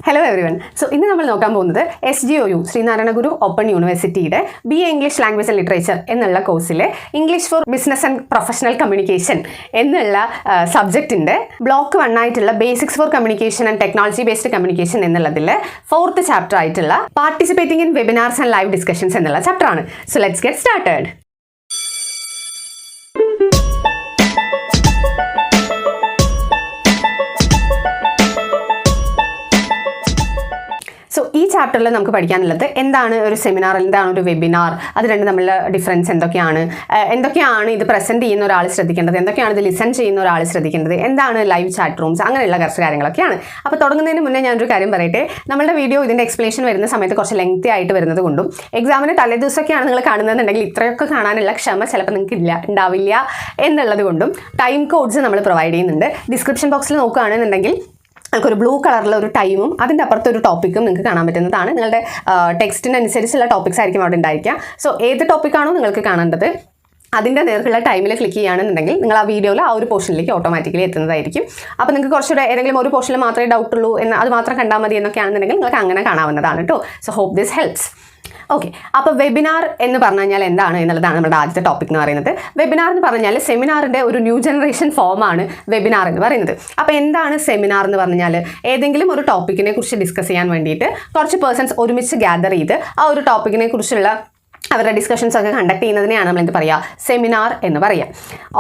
Hello everyone. So ഇന്ന് നമ്മൾ നോക്കാൻ പോകുന്നത് SGOU ശ്രീനാരായണ ഗുരു ഓപ്പൺ യൂണിവേഴ്സിറ്റിയുടെ BA English language and literature എന്നുള്ള കോഴ്സിലെ English for business and professional communication എന്നുള്ള സബ്ജക്റ്റിൻ്റെ ബ്ലോക്ക് 1 ആയിട്ടുള്ള basics four communication and technology based communication എന്നുള്ളതിൽ 4th ചാപ്റ്റർ ആയിട്ടുള്ള participating in webinars and live discussions എന്നുള്ള ചാപ്റ്റർ ആണ്. So let's get started. So ഈ ചാപ്റ്ററിൽ നമുക്ക് പഠിക്കാനുള്ളത് എന്താണ് ഒരു സെമിനാർ, എന്താണ് ഒരു വെബിനാർ, അത് രണ്ട് തമ്മിലുള്ള ഡിഫറൻസ് എന്തൊക്കെയാണ് ഇത് പ്രസൻറ്റ് ചെയ്യുന്ന ഒരാൾ ശ്രദ്ധിക്കേണ്ടത്, എന്തൊക്കെയാണ് ഇത് ലിസൺ ചെയ്യുന്ന ഒരാൾ ശ്രദ്ധിക്കേണ്ടത്, എന്താണ് ലൈവ് ചാറ്റ് റൂംസ്, അങ്ങനെയുള്ള കുറച്ച് കാര്യങ്ങളൊക്കെയാണ്. അപ്പോൾ തുടങ്ങുന്നതിന് മുന്നേ ഞാനൊരു കാര്യം പറയട്ടെ. നമ്മളുടെ വീഡിയോ ഇതിൻ്റെ എക്സ്പ്ലനേഷൻ വരുന്ന സമയത്ത് കുറച്ച് ലെങ്തി ആയിട്ട് വരുന്നത് കൊണ്ടും എക്സാമിന് തലേദിവസമൊക്കെയാണ് നിങ്ങൾ കാണുന്നതെന്നുണ്ടെങ്കിൽ ഇത്രയൊക്കെ കാണാനുള്ള ക്ഷമ ചിലപ്പോൾ നിങ്ങൾക്ക് ഉണ്ടാവില്ല എന്നുള്ളത് കൊണ്ടും ടൈം കോഡ്സ് നമ്മൾ പ്രൊവൈഡ് ചെയ്യുന്നുണ്ട്. ഡിസ്ക്രിപ്ഷൻ ബോക്സിൽ നോക്കുകയാണെന്നുണ്ടെങ്കിൽ ഒരു ബ്ലൂ കളറിലുള്ള ഒരു ടൈമും അതിൻ്റെ അപ്പുറത്തെ ഒരു ടോപ്പിക്കും നിങ്ങൾക്ക് കാണാൻ പറ്റുന്നതാണ്. നിങ്ങളുടെ ടെക്സ്റ്റിനനുസരിച്ചുള്ള ടോപ്പിക്സ് ആയിരിക്കും അവിടെ ഉണ്ടായിരിക്കുക. സോ ഏത് ടോപ്പിക്കാണോ നിങ്ങൾക്ക് കാണേണ്ടത് അതിൻ്റെ നേർക്കുള്ള ടൈമിൽ ക്ലിക്ക് ചെയ്യുകയാണെന്നുണ്ടെങ്കിൽ നിങ്ങൾ ആ വീഡിയോയിൽ ആ ഒരു പോർഷനിലേക്ക് ഓട്ടോമാറ്റിക്കലി എത്തുന്നതായിരിക്കും. അപ്പോൾ നിങ്ങൾക്ക് കുറച്ചുകൂടെ ഏതെങ്കിലും ഒരു പോർഷനിൽ മാത്രമേ ഡൗട്ടുള്ളൂ എന്ന് അത് മാത്രം കണ്ടാൽ മതി എന്നൊക്കെയാണെന്നുണ്ടെങ്കിൽ നിങ്ങൾക്ക് അങ്ങനെ കാണാവുന്നതാണ് കേട്ടോ. So hope this helps. Okay, അപ്പോൾ വെബിനാർ എന്ന് പറഞ്ഞു കഴിഞ്ഞാൽ എന്താണ് എന്നുള്ളതാണ് നമ്മുടെ ആദ്യത്തെ ടോപ്പിക് എന്ന് പറയുന്നത്. വെബിനാർ എന്ന് പറഞ്ഞാൽ സെമിനാറിൻ്റെ ഒരു ന്യൂ ജനറേഷൻ ഫോമാണ് വെബിനാർ എന്ന് പറയുന്നത്. അപ്പോൾ എന്താണ് സെമിനാർ എന്ന് പറഞ്ഞാൽ ഏതെങ്കിലും ഒരു ടോപ്പിക്കിനെ കുറിച്ച് ഡിസ്കസ് ചെയ്യാൻ വേണ്ടിയിട്ട് കുറച്ച് പേഴ്സൺസ് ഒരുമിച്ച് ഗ്യാദർ ചെയ്ത് ആ ഒരു ടോപ്പിക്കിനെ കുറിച്ചുള്ള അവരുടെ ഡിസ്കഷൻസ് ഒക്കെ കണ്ടക്ട് ചെയ്യുന്നതിനെയാണ് നമ്മൾ എന്ത് പറയുക, സെമിനാർ എന്ന് പറയുക.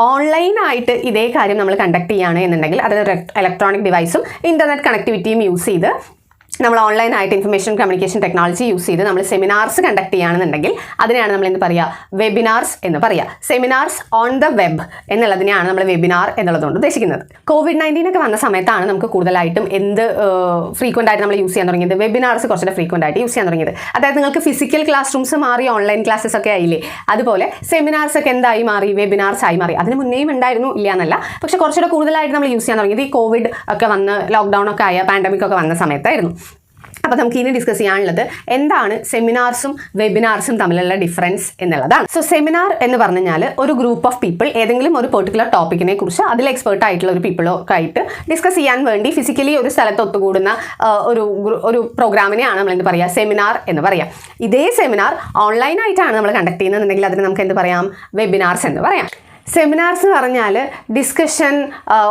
ഓൺലൈനായിട്ട് ഇതേ കാര്യം നമ്മൾ കണ്ടക്ട് ചെയ്യുകയാണ് എന്നുണ്ടെങ്കിൽ അതായത് ഇലക്ട്രോണിക് ഡിവൈസും ഇൻ്റർനെറ്റ് കണക്ടിവിറ്റിയും യൂസ് ചെയ്ത് നമ്മൾ ഓൺലൈനായിട്ട് ഇൻഫർമേഷൻ കമ്മ്യൂണിക്കേഷൻ ടെക്നോളജി യൂസ് ചെയ്ത് നമ്മൾ സെമിനാർസ് കണ്ടക്ട് ചെയ്യുകയാണെന്നുണ്ടെങ്കിൽ അതിനെയാണ് നമ്മൾ എന്ത് പറയുക, വെബിനാർസ് എന്ന് പറയുക. സെമിനാർസ് ഓൺ ദ വെബ് എന്നുള്ളതിനെയാണ് നമ്മൾ വെബിനാർ എന്നുള്ളതുകൊണ്ട് ഉദ്ദേശിക്കുന്നത്. COVID-19 ഒക്കെ വന്ന സമയത്താണ് നമുക്ക് കൂടുതലായിട്ടും ഫ്രീക്വൻ്റ് ആയിട്ട് നമ്മൾ യൂസ് ചെയ്യാൻ തുടങ്ങിയത്, വെബിനാർസ് കുറച്ചുകൂടെ ഫ്രീക്വൻ്റ് ആയിട്ട് യൂസ് ചെയ്യാൻ തുടങ്ങിയത്. അതായത് നിങ്ങൾക്ക് ഫിസിക്കൽ ക്ലാസ് റൂംസ് മാറി ഓൺലൈൻ ക്ലാസ്സസ് ഒക്കെ ആയില്ലേ, അതുപോലെ സെമിനാർസ് ഒക്കെ എന്തായി മാറി, വെബിനാർസ് ആയി മാറി. അതിന് മുന്നേയും ഉണ്ടായിരുന്നു, ഇല്ല എന്നല്ല, പക്ഷേ കുറച്ചുകൂടെ കൂടുതലായിട്ട് നമ്മൾ യൂസ് ചെയ്യാൻ തുടങ്ങിയത് ഈ കോവിഡ് ഒക്കെ വന്ന് ലോക്ക്ഡൗൺ ഒക്കെ ആയ പാൻഡമിക് ഒക്കെ വന്ന സമയത്തായിരുന്നു. അപ്പോൾ നമുക്ക് ഇനി ഡിസ്കസ് ചെയ്യാനുള്ളത് എന്താണ് സെമിനാർസും വെബിനാർസും തമ്മിലുള്ള ഡിഫറൻസ് എന്നുള്ളതാണ്. സോ സെമിനാർ എന്ന് പറഞ്ഞു കഴിഞ്ഞാൽ ഒരു ഗ്രൂപ്പ് ഓഫ് പീപ്പിൾ ഏതെങ്കിലും ഒരു പെർട്ടിക്കുലർ ടോപ്പിക്കിനെ കുറിച്ച് അതിൽ എക്സ്പേർട്ട് ആയിട്ടുള്ള ഒരു പീപ്പിളൊക്കെ ആയിട്ട് ഡിസ്കസ് ചെയ്യാൻ വേണ്ടി ഫിസിക്കലി ഒരു സ്ഥലത്ത് ഒത്തുകൂടുന്ന ഒരു പ്രോഗ്രാമിനെയാണ് നമ്മൾ എന്ത് പറയുക, സെമിനാർ എന്ന് പറയാം. ഇതേ സെമിനാർ ഓൺലൈനായിട്ടാണ് നമ്മൾ കണ്ടക്ട് ചെയ്യുന്നതെന്നുണ്ടെങ്കിൽ അതിന് നമുക്ക് എന്ത് പറയാം, വെബിനാർസ് എന്ന് പറയാം. സെമിനാർസ് എന്ന് പറഞ്ഞാൽ ഡിസ്കഷൻ,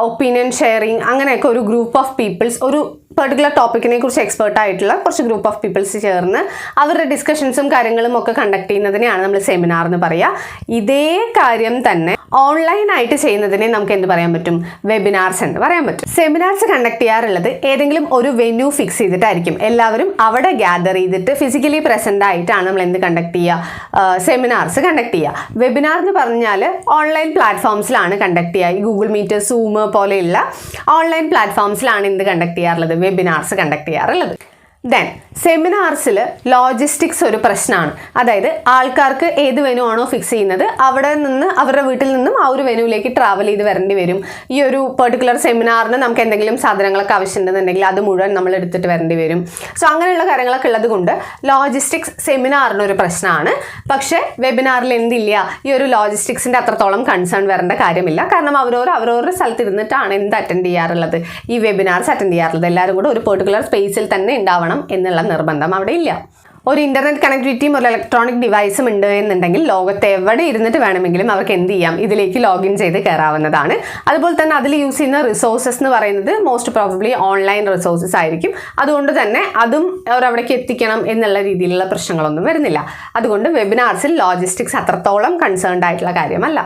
ഒപ്പീനിയൻ ഷെയറിങ്, അങ്ങനെയൊക്കെ ഒരു ഗ്രൂപ്പ് ഓഫ് പീപ്പിൾസ് ഒരു പെർട്ടിക്കുലർ ടോപ്പിക്കിനെ കുറിച്ച് എക്സ്പേർട്ട് ആയിട്ടുള്ള കുറച്ച് ഗ്രൂപ്പ് ഓഫ് പീപ്പിൾസ് ചേർന്ന് അവരുടെ ഡിസ്കഷൻസും കാര്യങ്ങളും ഒക്കെ കണ്ടക്ട് ചെയ്യുന്നതിനെയാണ് നമ്മൾ സെമിനാർ എന്ന് പറയുക. ഇതേ കാര്യം തന്നെ ഓൺലൈനായിട്ട് ചെയ്യുന്നതിനെ നമുക്ക് എന്ത് പറയാൻ പറ്റും, വെബിനാർസ് എന്ന് പറയാൻ പറ്റും. സെമിനാർസ് കണ്ടക്ട് ചെയ്യാറുള്ളത് ഏതെങ്കിലും ഒരു വെന്യൂ ഫിക്സ് ചെയ്തിട്ടായിരിക്കും. എല്ലാവരും അവിടെ ഗ്യാദർ ചെയ്തിട്ട് ഫിസിക്കലി പ്രസൻ്റ് ആയിട്ടാണ് നമ്മൾ എന്ത് കണ്ടക്ട് ചെയ്യുക, സെമിനാർസ് കണ്ടക്ട് ചെയ്യുക. വെബിനാർ എന്ന് പറഞ്ഞാൽ ഓൺലൈൻ പ്ലാറ്റ്ഫോംസിലാണ് കണ്ടക്ട് ചെയ്യുക. ഈ ഗൂഗിൾ മീറ്റ്, സൂം പോലെയുള്ള ഓൺലൈൻ പ്ലാറ്റ്ഫോംസിലാണ് എന്ത് കണ്ടക്ട് ചെയ്യാറുള്ളത്, വെബിനാർസ് കണ്ടക്ട് ചെയ്യാറുള്ളത്. ദെൻ സെമിനാർസിൽ ലോജിസ്റ്റിക്സ് ഒരു പ്രശ്നമാണ്. അതായത് ആൾക്കാർക്ക് ഏത് വെന്യൂ ആണോ ഫിക്സ് ചെയ്യുന്നത് അവിടെ നിന്ന് അവരുടെ വീട്ടിൽ നിന്നും ആ ഒരു വെന്യൂവിലേക്ക് ട്രാവൽ ചെയ്ത് വരേണ്ടി വരും. ഈ ഒരു പെർട്ടിക്കുലർ സെമിനാറിന് നമുക്ക് എന്തെങ്കിലും സാധനങ്ങളൊക്കെ ആവശ്യമുണ്ടെന്നുണ്ടെങ്കിൽ അത് മുഴുവൻ നമ്മൾ എടുത്തിട്ട് വരേണ്ടി വരും. സോ അങ്ങനെയുള്ള കാര്യങ്ങളൊക്കെ ഉള്ളത് കൊണ്ട് ലോജിസ്റ്റിക്സ് സെമിനാറിനൊരു പ്രശ്നമാണ്. പക്ഷേ വെബിനാറിൽ എന്തില്ല, ഈ ഒരു ലോജിസ്റ്റിക്സിൻ്റെ അത്രത്തോളം കൺസേൺ വരേണ്ട കാര്യമില്ല. കാരണം അവരവരുടെ സ്ഥലത്ത് ഇരുന്നിട്ടാണ് എന്ത് അറ്റൻഡ് ചെയ്യാറുള്ളത്, ഈ വെബിനാർസ് അറ്റൻഡ് ചെയ്യാറുള്ളത്. എല്ലാവരും കൂടെ ഒരു പെർട്ടിക്കുലർ സ്പേസിൽ തന്നെ ഉണ്ടാവണം എന്നുള്ള നിർബന്ധം അവിടെ ഇല്ല. ഒരു ഇൻ്റർനെറ്റ് കണക്ടിവിറ്റിയും ഒരു ഇലക്ട്രോണിക് ഡിവൈസും ഉണ്ട് എന്നുണ്ടെങ്കിൽ ലോകത്ത് എവിടെ ഇരുന്നിട്ട് വേണമെങ്കിലും അവർക്ക് എന്ത് ചെയ്യാം, ഇതിലേക്ക് ലോഗിൻ ചെയ്ത് കയറാവുന്നതാണ്. അതുപോലെ തന്നെ അതിൽ യൂസ് ചെയ്യുന്ന റിസോഴ്സസ് എന്ന് പറയുന്നത് മോസ്റ്റ് പ്രോബബ്ലി ഓൺലൈൻ റിസോഴ്സസ് ആയിരിക്കും. അതുകൊണ്ട് തന്നെ അതും അവരവിടേക്ക് എത്തിക്കണം എന്നുള്ള രീതിയിലുള്ള പ്രശ്നങ്ങളൊന്നും വരുന്നില്ല. അതുകൊണ്ട് വെബിനാർസിൽ ലോജിസ്റ്റിക്സ് അത്രത്തോളം കൺസേൺഡ് ആയിട്ടുള്ള കാര്യമല്ല.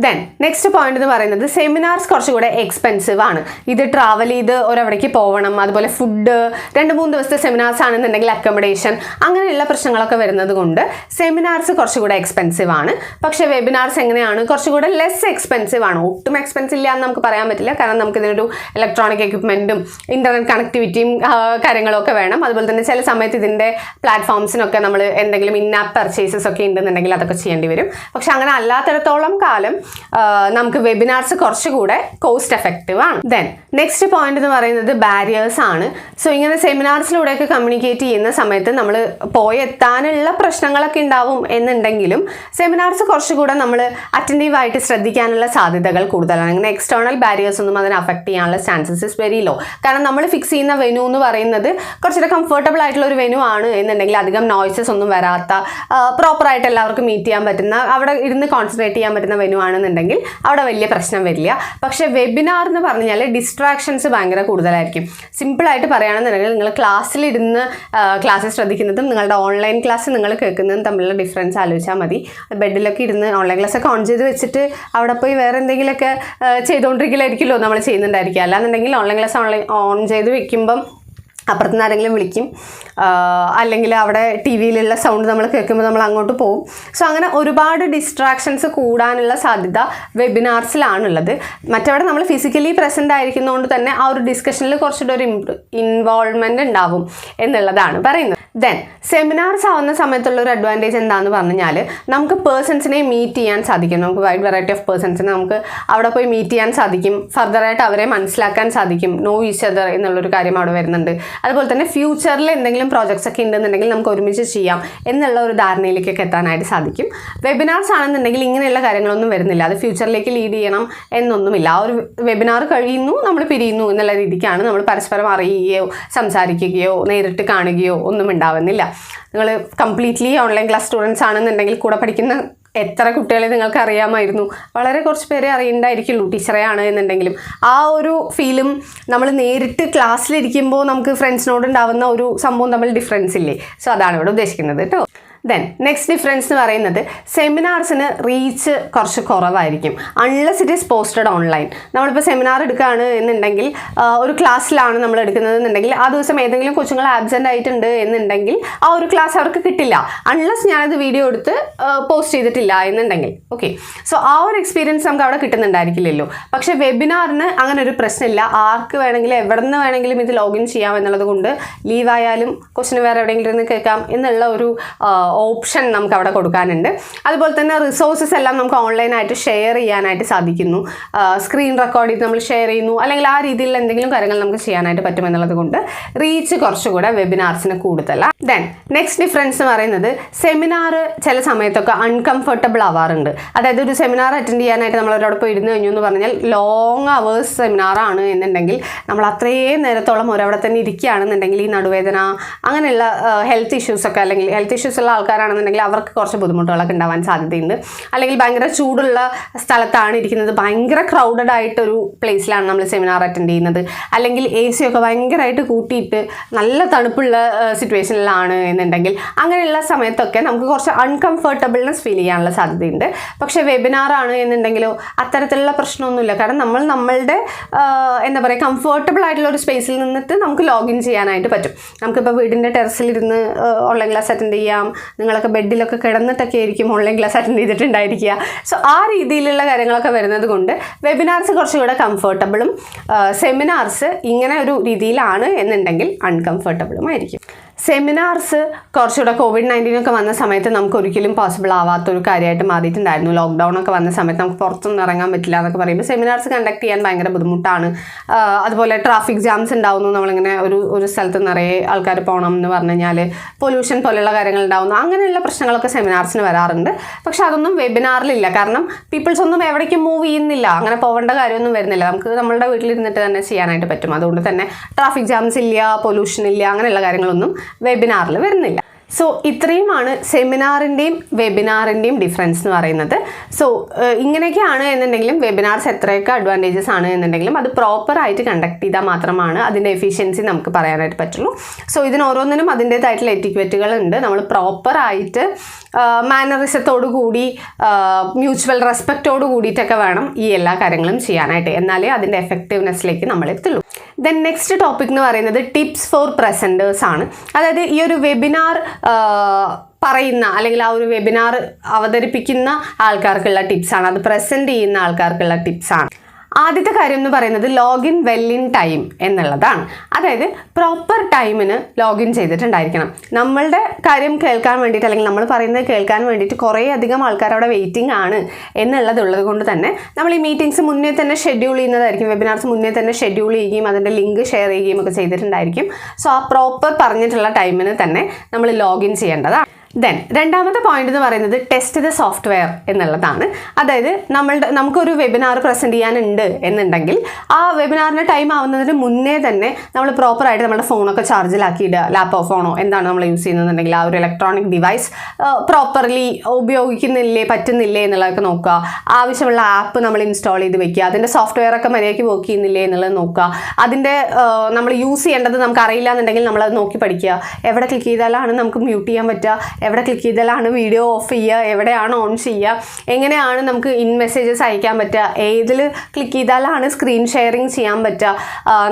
ദെൻ നെക്സ്റ്റ് പോയിന്റ് എന്ന് പറയുന്നത് സെമിനാർസ് കുറച്ചുകൂടെ എക്സ്പെൻസീവ് ആണ്. ഇത് ട്രാവൽ ചെയ്ത് ഒരവിടേക്ക് പോകണം, അതുപോലെ ഫുഡ്, 2-3 ദിവസത്തെ സെമിനാർസ് ആണെന്നുണ്ടെങ്കിൽ അക്കോമഡേഷൻ, അങ്ങനെയുള്ള പ്രശ്നങ്ങളൊക്കെ വരുന്നത് കൊണ്ട് സെമിനാർസ് കുറച്ചുകൂടെ എക്സ്പെൻസീവ് ആണ്. പക്ഷേ വെബിനാർസ് എങ്ങനെയാണ്, കുറച്ചുകൂടെ ലെസ് എക്സ്പെൻസീവ് ആണ്. ഒട്ടും എക്സ്പെൻസീവ് ഇല്ല എന്ന് നമുക്ക് പറയാൻ പറ്റില്ല. കാരണം നമുക്ക് ഇതിനൊരു ഇലക്ട്രോണിക് എക്യുപ്മെൻറ്റും ഇൻ്റർനെറ്റ് കണക്ടിവിറ്റിയും കാര്യങ്ങളൊക്കെ വേണം. അതുപോലെ തന്നെ ചില സമയത്ത് ഇതിൻ്റെ പ്ലാറ്റ്ഫോംസിനൊക്കെ നമ്മൾ എന്തെങ്കിലും ഇൻ ആപ്പ് പർച്ചേസസ് ഒക്കെ ഉണ്ടെന്നുണ്ടെങ്കിൽ അതൊക്കെ ചെയ്യേണ്ടി വരും. പക്ഷെ അങ്ങനെ അല്ലാത്തിടത്തോളം കാലം നമുക്ക് വെബിനാർസ് കുറച്ചുകൂടെ കോസ്റ്റ് എഫക്റ്റീവ് ആണ്. ദെൻ നെക്സ്റ്റ് പോയിന്റ് എന്ന് പറയുന്നത് ബാരിയേഴ്സ് ആണ്. സോ ഇങ്ങനെ സെമിനാർസിലൂടെയൊക്കെ കമ്മ്യൂണിക്കേറ്റ് ചെയ്യുന്ന സമയത്ത് നമ്മൾ പോയെത്താനുള്ള പ്രശ്നങ്ങളൊക്കെ ഉണ്ടാവും എന്നുണ്ടെങ്കിലും സെമിനാർസ് കുറച്ചുകൂടെ നമ്മൾ അറ്റൻറ്റീവായിട്ട് ശ്രദ്ധിക്കാനുള്ള സാധ്യതകൾ കൂടുതലാണ്. അങ്ങനെ എക്സ്റ്റേണൽ ബാരിയേഴ്സ് ഒന്നും അതിനെ അഫക്റ്റ് ചെയ്യാനുള്ള ചാൻസസ് ഇസ് വെരി ലോ. കാരണം നമ്മൾ ഫിക്സ് ചെയ്യുന്ന വെന്യൂ എന്ന് പറയുന്നത് കുറച്ചുകൂടെ കംഫർട്ടബിൾ ആയിട്ടുള്ള ഒരു വെന്യൂ ആണ് എന്നുണ്ടെങ്കിൽ അധികം നോയ്സസ് ഒന്നും വരാത്ത, പ്രോപ്പറായിട്ട് എല്ലാവർക്കും മീറ്റ് ചെയ്യാൻ പറ്റുന്ന, അവിടെ ഇരുന്ന് കോൺസെൻട്രേറ്റ് ചെയ്യാൻ പറ്റുന്ന വെന്യൂ ആണെന്നുണ്ടെങ്കിൽ അവിടെ വലിയ പ്രശ്നം വരില്ല. പക്ഷേ വെബിനാർ എന്ന് പറഞ്ഞാൽ ഡിസ്ട്രാക്ഷൻസ് ഭയങ്കര കൂടുതലായിരിക്കും. സിമ്പിളായിട്ട് പറയുകയാണെന്നുണ്ടെങ്കിൽ നിങ്ങൾ ക്ലാസ്സിലിരുന്ന് ക്ലാസ് ശ്രദ്ധിക്കുന്നതും നിങ്ങളുടെ ഓൺലൈൻ ക്ലാസ് നിങ്ങൾ കേൾക്കുന്നതും തമ്മിലുള്ള ഡിഫറൻസ് ആലോചിച്ചാൽ മതി. ബെഡിലൊക്കെ ഇരുന്ന് ഓൺലൈൻ ക്ലാസ് ഒക്കെ ഓൺ ചെയ്ത് വെച്ചിട്ട് അവിടെ പോയി വേറെ എന്തെങ്കിലുമൊക്കെ ചെയ്തുകൊണ്ടിരിക്കലായിരിക്കുമല്ലോ നമ്മൾ ചെയ്യുന്നുണ്ടായിരിക്കുക. അല്ലാന്നുണ്ടെങ്കിൽ ഓൺലൈൻ ക്ലാസ് ഓൺ ചെയ്ത് വെക്കുമ്പം അപ്പുറത്തുനിന്ന് ആരെങ്കിലും വിളിക്കും, അല്ലെങ്കിൽ അവിടെ ടി വിയിലുള്ള സൗണ്ട് നമ്മൾ കേൾക്കുമ്പോൾ നമ്മൾ അങ്ങോട്ട് പോകും. സോ അങ്ങനെ ഒരുപാട് ഡിസ്ട്രാക്ഷൻസ് കൂടാനുള്ള സാധ്യത വെബിനാർസിലാണുള്ളത്. മറ്റവിടെ നമ്മൾ ഫിസിക്കലി പ്രസൻ്റ് ആയിരിക്കുന്നതുകൊണ്ട് തന്നെ ആ ഒരു ഡിസ്കഷനിൽ കുറച്ചുകൂടെ ഒരു ഇൻവോൾവ്മെൻ്റ് ഉണ്ടാവും എന്നുള്ളതാണ് പറയുന്നത്. ദെൻ സെമിനാർസ് ആവുന്ന സമയത്തുള്ള ഒരു അഡ്വാൻറ്റേജ് എന്താണെന്ന് പറഞ്ഞാൽ നമുക്ക് പേഴ്സൺസിനെ മീറ്റ് ചെയ്യാൻ സാധിക്കും. നമുക്ക് വൈഡ് വെറൈറ്റി ഓഫ് പേഴ്സൺസിനെ നമുക്ക് അവിടെ പോയി മീറ്റ് ചെയ്യാൻ സാധിക്കും. ഫർദറായിട്ട് അവരെ മനസ്സിലാക്കാൻ സാധിക്കും. നോ ഈച്ച് അതർ എന്നുള്ളൊരു കാര്യം അവിടെ വരുന്നുണ്ട്. അതുപോലെ തന്നെ ഫ്യൂച്ചറിൽ എന്തെങ്കിലും പ്രോജക്ട്സ് ഒക്കെ ഉണ്ടെന്നുണ്ടെങ്കിൽ നമുക്ക് ഒരുമിച്ച് ചെയ്യാം എന്നുള്ള ഒരു ധാരണയിലേക്കൊക്കെ എത്താനായിട്ട് സാധിക്കും. വെബിനാർസ് ആണെന്നുണ്ടെങ്കിൽ ഇങ്ങനെയുള്ള കാര്യങ്ങളൊന്നും വരുന്നില്ല. അത് ഫ്യൂച്ചറിലേക്ക് ലീഡ് ചെയ്യണം എന്നൊന്നുമില്ല. ആ ഒരു വെബിനാർ കഴിയുന്നു, നമ്മൾ പിരിയുന്നു എന്നുള്ള രീതിക്കാണ്. നമ്മൾ പരസ്പരം അറിയുകയോ സംസാരിക്കുകയോ നേരിട്ട് കാണുകയോ ഒന്നും ഉണ്ടാവുന്നില്ല. നിങ്ങൾ കംപ്ലീറ്റ്ലി ഓൺലൈൻ ക്ലാസ് സ്റ്റുഡൻസ് ആണെന്നുണ്ടെങ്കിൽ കൂടെ പഠിക്കുന്ന എത്ര കുട്ടികളെ നിങ്ങൾക്ക് അറിയാമായിരുന്നു? വളരെ കുറച്ച് പേരെ അറിയണ്ടായിരിക്കുള്ളൂ ടീച്ചറെയാണ് എന്നുണ്ടെങ്കിലും. ആ ഒരു ഫീലും നമ്മൾ നേരിട്ട് ക്ലാസ്സിലിരിക്കുമ്പോൾ നമുക്ക് ഫ്രണ്ട്സിനോട് ഉണ്ടാവുന്ന ഒരു സംഭവം തമ്മിൽ ഡിഫറൻസ് ഇല്ലേ? സോ അതാണ് ഇവിടെ ഉദ്ദേശിക്കുന്നത് കേട്ടോ. ദെൻ നെക്സ്റ്റ് ഡിഫറൻസ് എന്ന് പറയുന്നത് സെമിനാർസിന് റീച്ച് കുറച്ച് കുറവായിരിക്കും unless it is posted online. നമ്മളിപ്പോൾ സെമിനാർ എടുക്കുകയാണ് എന്നുണ്ടെങ്കിൽ ഒരു ക്ലാസ്സിലാണ് നമ്മൾ എടുക്കുന്നത് എന്നുണ്ടെങ്കിൽ ആ ദിവസം ഏതെങ്കിലും കൊച്ചുങ്ങൾ ആബ്സെൻ്റ് ആയിട്ടുണ്ട് എന്നുണ്ടെങ്കിൽ ആ ഒരു ക്ലാസ് അവർക്ക് കിട്ടില്ല അൺലെസ് ഞാനത് വീഡിയോ എടുത്ത് പോസ്റ്റ് ചെയ്തിട്ടില്ല എന്നുണ്ടെങ്കിൽ. ഓക്കെ, സോ ആ ഒരു എക്സ്പീരിയൻസ് നമുക്ക് അവിടെ കിട്ടുന്നുണ്ടായിരിക്കില്ലല്ലോ. പക്ഷേ വെബിനാറിന് അങ്ങനെ ഒരു പ്രശ്നമില്ല. ആർക്ക് വേണമെങ്കിലും എവിടെ നിന്ന് വേണമെങ്കിലും ഇത് ലോഗിൻ ചെയ്യാം എന്നുള്ളത് കൊണ്ട് ലീവായാലും ക്വസ്റ്റിന് വേറെ എവിടെയെങ്കിലും ഇരുന്ന് കേൾക്കാം എന്നുള്ള ഒരു ഓപ്ഷൻ നമുക്ക് അവിടെ കൊടുക്കാനുണ്ട്. അതുപോലെ തന്നെ റിസോഴ്സസ് എല്ലാം നമുക്ക് ഓൺലൈനായിട്ട് ഷെയർ ചെയ്യാനായിട്ട് സാധിക്കുന്നു. സ്ക്രീൻ റെക്കോർഡ് ചെയ്ത് നമ്മൾ ഷെയർ ചെയ്യുന്നു, അല്ലെങ്കിൽ ആ രീതിയിലുള്ള എന്തെങ്കിലും കാര്യങ്ങൾ നമുക്ക് ചെയ്യാനായിട്ട് പറ്റുമെന്നുള്ളത് കൊണ്ട് റീച്ച് കുറച്ചുകൂടെ വെബിനാർസിന് കൂടുതലാണ്. ദെൻ നെക്സ്റ്റ് ഡിഫറൻസ് എന്ന് പറയുന്നത് സെമിനാർ ചില സമയത്തൊക്കെ അൺകംഫർട്ടബിൾ ആവാറുണ്ട്. അതായത് ഒരു സെമിനാർ അറ്റൻഡ് ചെയ്യാനായിട്ട് നമ്മൾ ഒരോടൊപ്പം ഇരുന്ന് കഴിഞ്ഞു എന്ന് പറഞ്ഞാൽ ലോങ് അവേഴ്സ് സെമിനാറാണ് എന്നുണ്ടെങ്കിൽ നമ്മൾ അത്രയും നേരത്തോളം ഒരവിടെ തന്നെ ഇരിക്കുകയാണെന്നുണ്ടെങ്കിൽ ഈ നടുവേദന അങ്ങനെയുള്ള ഹെൽത്ത് ഇഷ്യൂസൊക്കെ, അല്ലെങ്കിൽ ഹെൽത്ത് ഇഷ്യൂസ് ഉള്ള ആൾക്കാരാണെന്നുണ്ടെങ്കിൽ അവർക്ക് കുറച്ച് ബുദ്ധിമുട്ടുകളൊക്കെ ഉണ്ടാവാൻ സാധ്യതയുണ്ട്. അല്ലെങ്കിൽ ഭയങ്കര ചൂടുള്ള സ്ഥലത്താണ് ഇരിക്കുന്നത്, ഭയങ്കര ക്രൗഡഡ് ആയിട്ടൊരു പ്ലേസിലാണ് നമ്മൾ സെമിനാർ അറ്റൻഡ് ചെയ്യുന്നത്, അല്ലെങ്കിൽ എ സി ഒക്കെ ഭയങ്കരമായിട്ട് കൂട്ടിയിട്ട് നല്ല തണുപ്പുള്ള സിറ്റുവേഷനിലാണ് എന്നുണ്ടെങ്കിൽ അങ്ങനെയുള്ള സമയത്തൊക്കെ നമുക്ക് കുറച്ച് അൺകംഫർട്ടബിൾനെസ് ഫീൽ ചെയ്യാനുള്ള സാധ്യതയുണ്ട്. പക്ഷേ വെബിനാറാണ് എന്നുണ്ടെങ്കിലോ അത്തരത്തിലുള്ള പ്രശ്നമൊന്നുമില്ല. കാരണം നമ്മളുടെ എന്താ പറയുക കംഫർട്ടബിൾ ആയിട്ടുള്ള ഒരു സ്പേസിൽ നിന്നിട്ട് നമുക്ക് ലോഗിൻ ചെയ്യാനായിട്ട് പറ്റും. നമുക്കിപ്പോൾ വീടിൻ്റെ ടെറസിലിരുന്ന് ഓൺലൈൻ ക്ലാസ് അറ്റൻഡ് ചെയ്യാം. നിങ്ങളൊക്കെ ബെഡിലൊക്കെ കിടന്നിട്ടൊക്കെ ആയിരിക്കും ഓൺലൈൻ ക്ലാസ് അറ്റൻഡ് ചെയ്തിട്ടുണ്ടായിരിക്കുക. സോ ആ രീതിയിലുള്ള കാര്യങ്ങളൊക്കെ വരുന്നത് കൊണ്ട് വെബിനാർസ് കുറച്ചുകൂടെ കംഫർട്ടബിളും സെമിനാർസ് ഇങ്ങനെ ഒരു രീതിയിലാണ് എന്നുണ്ടെങ്കിൽ അൺകംഫർട്ടബിളും ആയിരിക്കും. സെമിനാർസ് കുറച്ചുകൂടെ COVID-19 ഒക്കെ വന്ന സമയത്ത് നമുക്ക് ഒരിക്കലും പോസിബിൾ ആവാത്തൊരു കാര്യമായിട്ട് മാറിയിട്ടുണ്ടായിരുന്നു. ലോക്ക്ഡൗൺ ഒക്കെ വന്ന സമയത്ത് നമുക്ക് പുറത്തൊന്നും ഇറങ്ങാൻ പറ്റില്ല എന്നൊക്കെ പറയുമ്പോൾ സെമിനാർസ് കണ്ടക്ട് ചെയ്യാൻ ഭയങ്കര ബുദ്ധിമുട്ടാണ്. അതുപോലെ ട്രാഫിക് ജാംസ് ഉണ്ടാവുന്നു. നമ്മളിങ്ങനെ ഒരു സ്ഥലത്ത് നിറയെ ആൾക്കാർ പോകണം എന്ന് പറഞ്ഞു കഴിഞ്ഞാൽ പൊല്യൂഷൻ പോലെയുള്ള കാര്യങ്ങൾ ഉണ്ടാവുന്നു. അങ്ങനെയുള്ള പ്രശ്നങ്ങളൊക്കെ സെമിനാർസിന് വരാറുണ്ട്. പക്ഷെ അതൊന്നും വെബിനാറിലില്ല. കാരണം പീപ്പിൾസ് ഒന്നും എവിടേക്കും മൂവ് ചെയ്യുന്നില്ല, അങ്ങനെ പോകേണ്ട കാര്യമൊന്നും വരുന്നില്ല. നമുക്ക് നമ്മളുടെ വീട്ടിലിരുന്നിട്ട് തന്നെ ചെയ്യാനായിട്ട് പറ്റും. അതുകൊണ്ട് തന്നെ ട്രാഫിക് ജാംസ് ഇല്ല, പൊല്യൂഷൻ ഇല്ല, അങ്ങനെയുള്ള കാര്യങ്ങളൊന്നും വെബിനാറിൽ വരുന്നില്ല. സോ ഇത്രയുമാണ് സെമിനാറിൻ്റെയും വെബിനാറിൻ്റെയും ഡിഫറൻസ് എന്ന് പറയുന്നത്. സോ ഇങ്ങനെയൊക്കെയാണ് എന്നുണ്ടെങ്കിലും വെബിനാർസ് എത്രയൊക്കെ അഡ്വാൻറ്റേജസ് ആണ് എന്നുണ്ടെങ്കിലും അത് പ്രോപ്പറായിട്ട് കണ്ടക്ട് ചെയ്താൽ മാത്രമാണ് അതിൻ്റെ എഫിഷ്യൻസി നമുക്ക് പറയാനായിട്ട് പറ്റുള്ളൂ. സോ ഇതിന് ഓരോന്നിനും അതിൻ്റേതായിട്ടുള്ള എറ്റിക്വറ്റുകൾ ഉണ്ട്. നമ്മൾ പ്രോപ്പറായിട്ട് മാനറിസത്തോടു കൂടി മ്യൂച്വൽ റെസ്പെക്റ്റോട് കൂടിയിട്ടൊക്കെ വേണം ഈ എല്ലാ കാര്യങ്ങളും ചെയ്യാനായിട്ട്. എന്നാലേ അതിൻ്റെ എഫക്റ്റീവ്നെസ്സിലേക്ക് നമ്മൾ എത്തുള്ളൂ. ദെൻ നെക്സ്റ്റ് ടോപ്പിക് എന്ന് പറയുന്നത് ടിപ്സ് ഫോർ പ്രസൻറ്റേഴ്സ് ആണ്. അതായത് ഈ ഒരു വെബിനാർ പറയുന്ന അല്ലെങ്കിൽ ആ ഒരു വെബിനാർ അവതരിപ്പിക്കുന്ന ആൾക്കാർക്കുള്ള ടിപ്സാണ്, അത് പ്രസൻറ്റ് ചെയ്യുന്ന ആൾക്കാർക്കുള്ള ടിപ്സാണ്. ആദ്യത്തെ കാര്യം എന്ന് പറയുന്നത് ലോഗിൻ വെൽ ഇൻ ടൈം എന്നുള്ളതാണ്. അതായത് പ്രോപ്പർ ടൈമിന് ലോഗിൻ ചെയ്തിട്ടുണ്ടായിരിക്കണം. നമ്മളുടെ കാര്യം കേൾക്കാൻ വേണ്ടിയിട്ട് അല്ലെങ്കിൽ നമ്മൾ പറയുന്നത് കേൾക്കാൻ വേണ്ടിയിട്ട് കുറേ അധികം ആൾക്കാർ അവിടെ വെയിറ്റിംഗ് ആണ് എന്നുള്ളത് കൊണ്ട് തന്നെ നമ്മൾ ഈ മീറ്റിംഗ്സ് മുന്നേ തന്നെ ഷെഡ്യൂൾ ചെയ്യുന്നതായിരിക്കും. വെബിനാർസ് മുന്നേ തന്നെ ഷെഡ്യൂൾ ചെയ്യുകയും അതിൻ്റെ ലിങ്ക് ഷെയർ ചെയ്യുകയും ഒക്കെ ചെയ്തിട്ടുണ്ടായിരിക്കും. സോ ആ പ്രോപ്പർ പറഞ്ഞിട്ടുള്ള ടൈമിന് തന്നെ നമ്മൾ ലോഗിൻ ചെയ്യേണ്ടതാണ്. ദെൻ രണ്ടാമത്തെ പോയിന്റ് എന്ന് പറയുന്നത് ടെസ്റ്റ് ദ സോഫ്റ്റ്വെയർ എന്നുള്ളതാണ്. അതായത് നമുക്കൊരു വെബിനാർ പ്രസൻറ്റ് ചെയ്യാനുണ്ട് എന്നുണ്ടെങ്കിൽ ആ വെബിനാറിൻ്റെ ടൈം ആവുന്നതിന് മുന്നേ തന്നെ നമ്മൾ പ്രോപ്പറായിട്ട് നമ്മുടെ ഫോണൊക്കെ ചാർജിലാക്കിയിടുക. ലാപ്പോ ഫോണോ എന്താണ് നമ്മൾ യൂസ് ചെയ്യുന്നതെന്നുണ്ടെങ്കിൽ ആ ഒരു ഇലക്ട്രോണിക് ഡിവൈസ് പ്രോപ്പർലി പറ്റുന്നില്ലേ എന്നുള്ളതൊക്കെ നോക്കുക. ആവശ്യമുള്ള ആപ്പ് നമ്മൾ ഇൻസ്റ്റാൾ ചെയ്ത് വെക്കുക. അതിൻ്റെ സോഫ്റ്റ്വെയർ ഒക്കെ മര്യാദയ്ക്ക് വർക്ക് ചെയ്യുന്നില്ലേ എന്നുള്ളത് നോക്കുക. അതിൻ്റെ നമ്മൾ യൂസ് ചെയ്യേണ്ടത് നമുക്ക് അറിയില്ല എന്നുണ്ടെങ്കിൽ നമ്മളത് നോക്കി പഠിക്കുക. എവിടെ ക്ലിക്ക് ചെയ്താലാണ് നമുക്ക് മ്യൂട്ട് ചെയ്യാൻ പറ്റുക, എവിടെ ക്ലിക്ക് ചെയ്താലാണ് വീഡിയോ ഓഫ് ചെയ്യുക, എവിടെയാണ് ഓൺ ചെയ്യുക, എങ്ങനെയാണ് നമുക്ക് മെസ്സേജസ് അയക്കാൻ പറ്റുക, ഏതിൽ ക്ലിക്ക് ചെയ്താലാണ് സ്ക്രീൻ ഷെയറിങ് ചെയ്യാൻ പറ്റുക,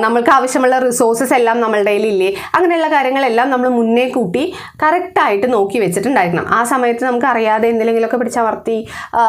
നമ്മൾക്ക് ആവശ്യമുള്ള റിസോഴ്സസ് എല്ലാം നമ്മളുടെ കയ്യിലില്ലേ, അങ്ങനെയുള്ള കാര്യങ്ങളെല്ലാം നമ്മൾ മുന്നേ കൂട്ടി കറക്റ്റായിട്ട് നോക്കി വെച്ചിട്ടുണ്ടായിരിക്കണം. ആ സമയത്ത് നമുക്ക് അറിയാതെ എന്തെങ്കിലുമൊക്കെ പിടിച്ചമർത്തി